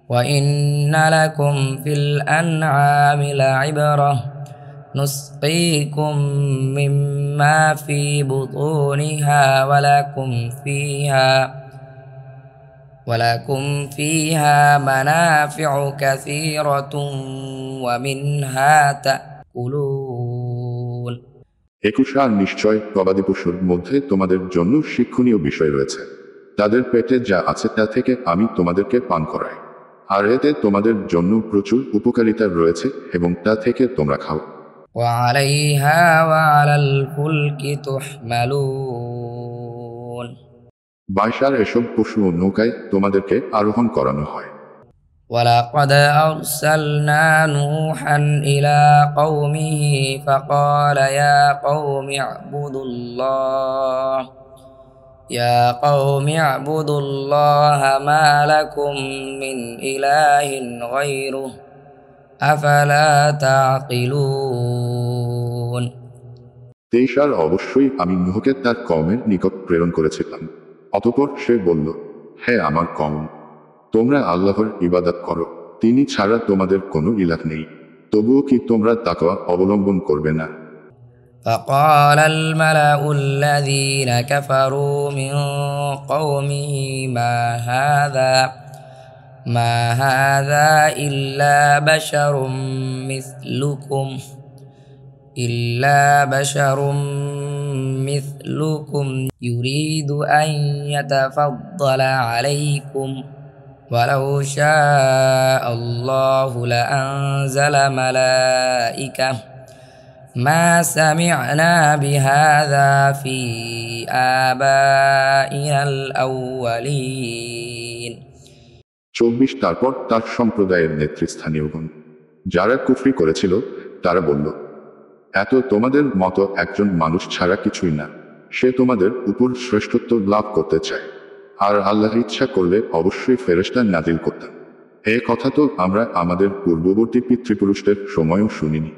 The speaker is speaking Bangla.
وإن لكم في الأنعام لعبرة نسقيكم مما في بطونها ولكم فيها منافع كثيرة ومنها تأكلون। 21 আর নিশ্চয় গবাদি পশুর মধ্যে তোমাদের জন্য শিক্ষণীয় বিষয় রয়েছে। তাদের পেটে যা আছে তা থেকে আমি তোমাদেরকে পান করাই, আর এতে তোমাদের জন্য প্রচুর উপকারিতা রয়েছে এবং তা থেকে তোমরা খাও। وعليها وعلى الفلك تحملون। 22 আর এসব পশু ও নৌকায় তোমাদেরকে আরোহণ করানো হয়। ولقد أرسلنا نوحا إلى قومه فقال يا قوم اعبدوا الله ما لكم من إله غيره أفلا تعقلون। 23 আর অবশ্যই আমি নূহকে তার কওমের নিকট প্রেরণ করেছিলাম। অতঃপর সে বলল, হে আমার কওম, তোমরা আল্লাহর ইবাদত করো, তিনি ছাড়া তোমাদের কোনো ইলাহ নেই। তবুও কি তোমরা তাকওয়া অবলম্বন করবে না? فقال الملأ الذين كفروا من قومه ما هذا إلا بشر مثلكم يريد أن يتفضل عليكم ولو شاء الله لأنزل ملائكة ما سمعنا بهذا في آبائنا الأولين। 24 তারপর তার সম্প্রদায়ের নেতৃস্থানীয়গণ যারা কুফরি করেছিল তারা বলল, এত তোমাদের মতো একজন মানুষ ছাড়া কিছুই না, সে তোমাদের উপর শ্রেষ্ঠত্ব লাভ করতে চায়, আর আল্লাহ ইচ্ছা করলে অবশ্যই ফেরেশতা নাজিল করতেন। এ কথা তো আমরা আমাদের পূর্ববর্তী পিতৃপুরুষদের সময়ও শুনিনি।